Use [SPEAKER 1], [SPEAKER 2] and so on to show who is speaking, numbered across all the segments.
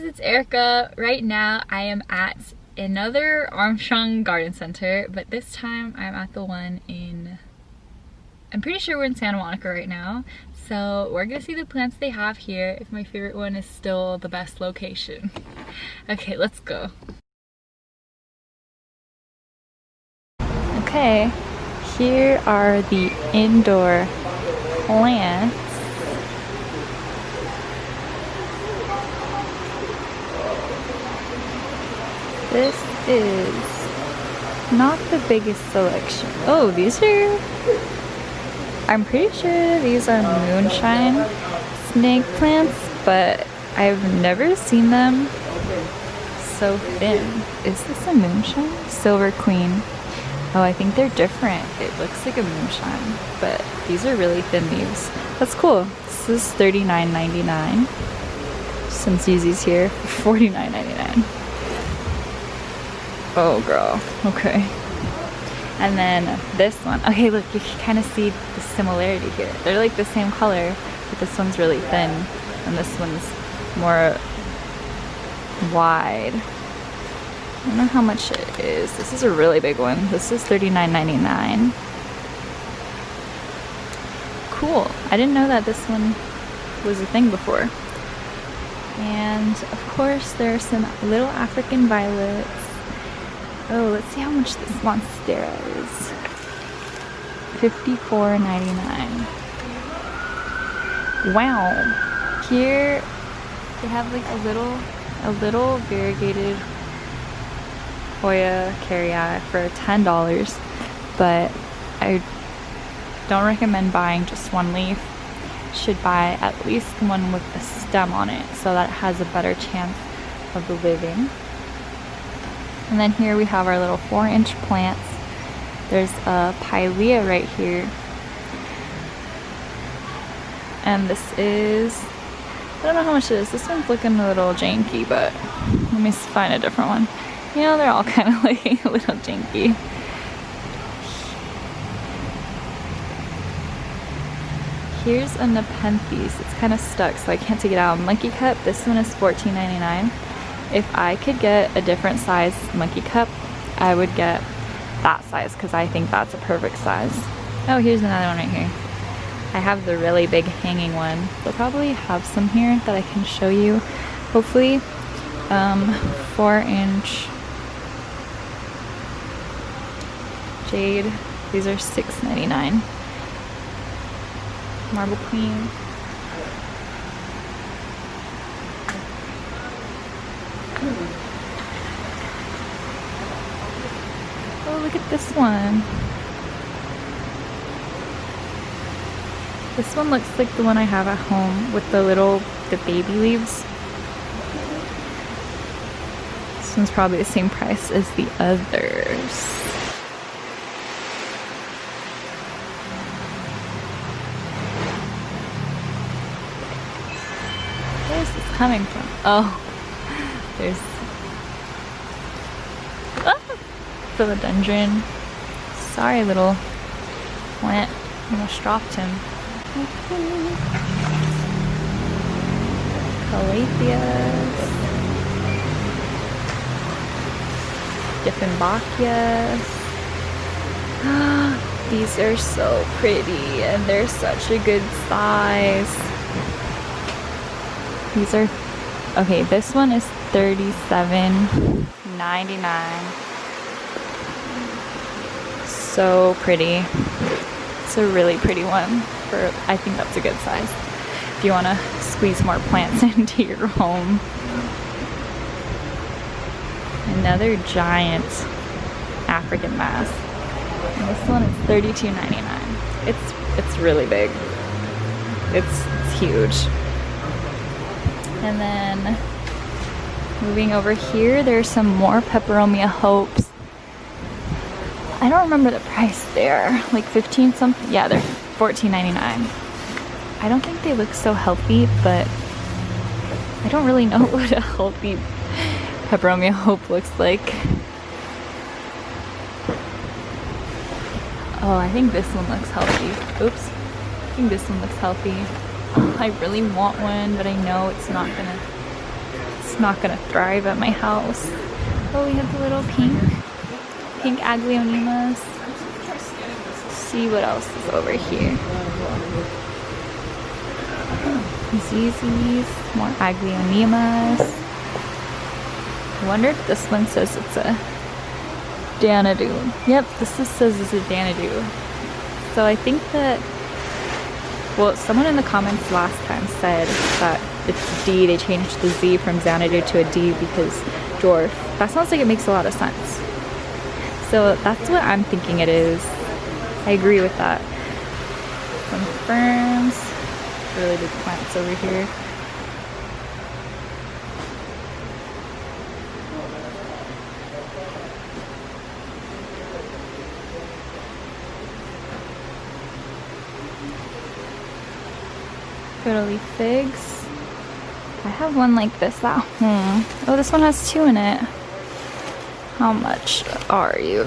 [SPEAKER 1] it's Erica. Right now I am at another Armstrong Garden Center, but this time I'm at the one in, I'm pretty sure we're in Santa Monica right now. So we're gonna see the plants they have here, if my favorite one is still the best location. Okay, let's go. Okay, here are the indoor plants. This is not the biggest selection. Oh, these are, I'm pretty sure these are moonshine snake plants, but I've never seen them so thin. Is this a moonshine? Silver Queen. Oh, I think they're different. It looks like a moonshine, but these are really thin leaves. That's cool. This is $39.99. Some Yeezys here for $49.99. Oh girl, okay. And then this one. Okay, look, you can kind of see the similarity here. They're like the same color, but this one's really thin, and this one's more wide. I don't know how much it is. This is a really big one. This is $39.99. Cool. I didn't know that this one was a thing before. And of course, there are some little African violets. Oh, let's see how much this Monstera is. $54.99. Wow. Here they have like a little variegated Hoya kerii for $10, but I don't recommend buying just one leaf. You should buy at least one with a stem on it so that it has a better chance of living. And then here we have our little 4-inch plants. There's a pilea right here. And this is, I don't know how much it is. This one's looking a little janky, but let me find a different one. You know, they're all kind of looking a little janky. Here's a Nepenthes. It's kind of stuck, so I can't take it out. Monkey cup. This one is $14.99. If I could get a different size monkey cup, I would get that size because I think that's a perfect size. Oh, here's another one right here. I have the really big hanging one. They'll probably have some here that I can show you. Hopefully, 4-inch jade. These are $6.99. Marble Queen. Oh, look at this one. This one looks like the one I have at home with the baby leaves. This one's probably the same price as the others. Where's this coming from? Oh, there's philodendron. Sorry, little plant. Almost dropped him. Calatheas. Dieffenbachia. These are so pretty and they're such a good size. These are, okay, this one is $37.99. So pretty. It's a really pretty one. I think that's a good size if you want to squeeze more plants into your home. Another giant African mass. And this one is $32.99. It's really big. It's huge. And then moving over here, there's some more Peperomia Hopes. I don't remember the price there, like 15 something. Yeah, they're $14.99. I don't think they look so healthy, but I don't really know what a healthy Peperomia Hope looks like. Oh, I think this one looks healthy. Oops. I think this one looks healthy. I really want one, but I know it's It's not gonna thrive at my house. Oh, we have the little pink aglaonemas. See what else is over here. ZZs, more aglaonemas. I wonder if this one says it's a Danadu. Yep, says it's a Danadu. So I think that, well, someone in the comments last time said that it's D. They changed the Z from Xanadu to a D because dwarf. That sounds like it makes a lot of sense. So that's what I'm thinking it is. I agree with that. Some ferns, really big plants over here. Fiddly figs. I have one like this at home. Oh, this one has 2 in it. How much are you?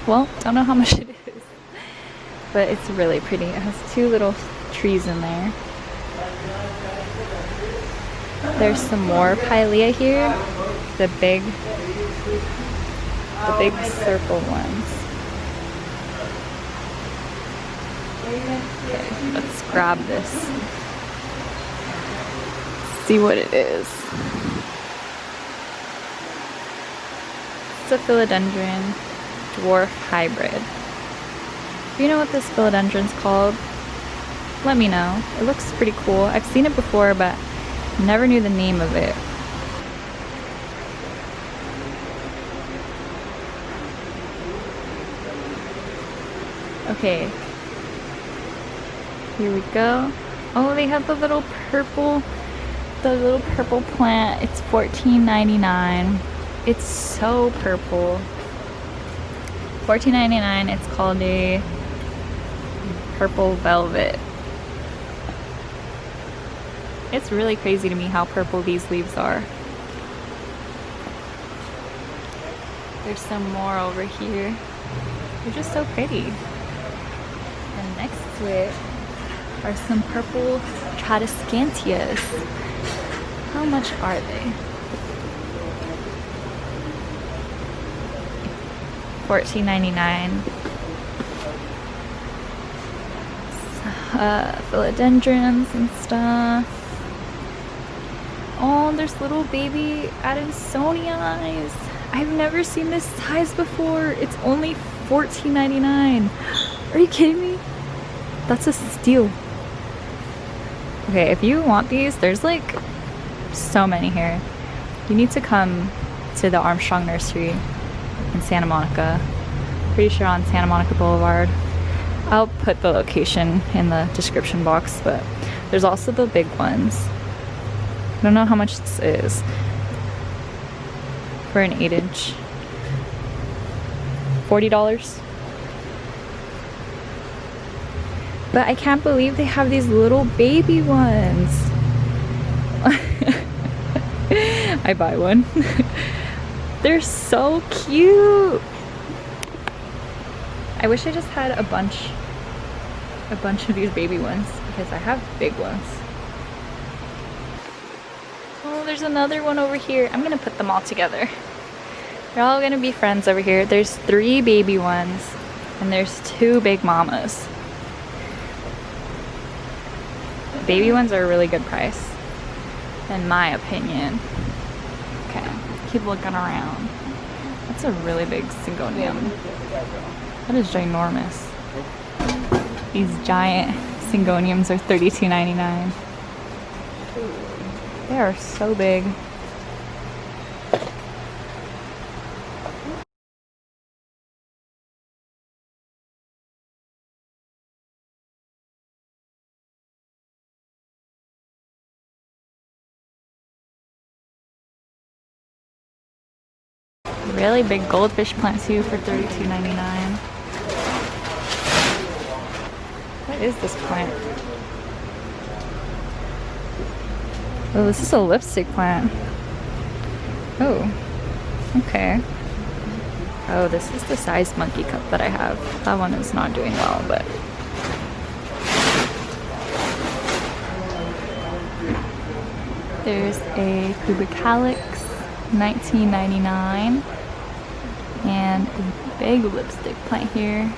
[SPEAKER 1] Well, don't know how much it is, but it's really pretty. It has 2 little trees in there. There's some more pilea here. The big circle ones. Okay, let's grab this. See what it is. It's a philodendron dwarf hybrid. If you know what this philodendron's called, let me know. It looks pretty cool. I've seen it before, but never knew the name of it. Okay. Here we go. Oh, they have the little purple plant. It's $14.99. It's so purple. $14.99. It's called a purple velvet. It's really crazy to me how purple these leaves are. There's some more over here. They're just so pretty. And next to it are some purple Tradescantias. How much are they? $14.99. Philodendrons and stuff. Oh, there's little baby Adansonii. I've never seen this size before. It's only $14.99. Are you kidding me? That's a steal. Okay, if you want these, there's like so many here. You need to come to the Armstrong Nursery in Santa Monica. Pretty sure on Santa Monica Boulevard. I'll put the location in the description box, but there's also the big ones. I don't know how much this is for an 8-inch. $40. But I can't believe they have these little baby ones. I buy one. They're so cute. I wish I just had a bunch of these baby ones because I have big ones. Oh, there's another one over here. I'm gonna put them all together. They're all gonna be friends over here. There's 3 baby ones and there's 2 big mamas. Baby ones are a really good price, in my opinion. Okay, keep looking around. That's a really big syngonium. That is ginormous. These giant syngoniums are $32.99. They are so big. Really big goldfish plant too for $32.99. What is this plant? Oh, this is a lipstick plant. Oh, okay. Oh, this is the size monkey cup that I have. That one is not doing well, but There's a Cubicalyx, $19.99, and a big lipstick plant here.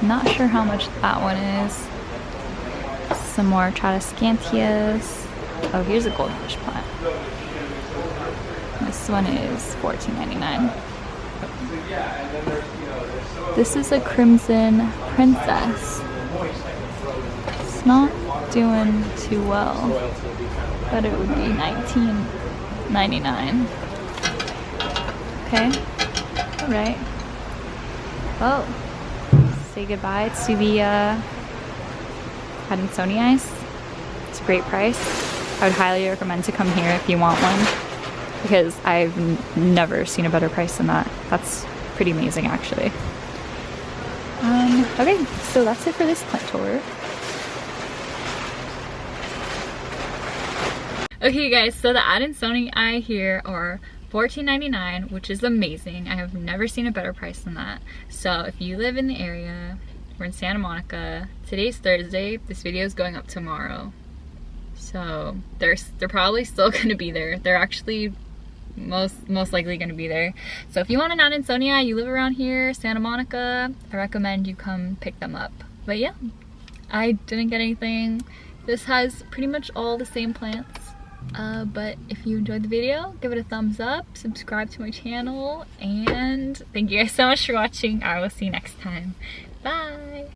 [SPEAKER 1] Not sure how much that one is. Some more Tradescantias. Oh, here's a Goldfish Plant. This one is $14.99. This is a Krimson Princess. It's not doing too well, but it would be $19.99. Okay, alright. Well, say goodbye to the Adansonii. It's a great price. I would highly recommend to come here if you want one, because I've never seen a better price than that. That's pretty amazing, actually. Okay, so that's it for this plant tour. Okay guys, so the Adansonii here are $14.99, which is amazing. I have never seen a better price than that. So if you live in the area, we're in Santa Monica. Today's Thursday. This video is going up tomorrow. So they're probably still gonna be there. They're actually most likely gonna be there. So if you want an Adansonii, you live around here, Santa Monica, I recommend you come pick them up. But yeah, I didn't get anything. This has pretty much all the same plants. But if you enjoyed the video, give it a thumbs up, subscribe to my channel, and thank you guys so much for watching. I will see you next time. Bye!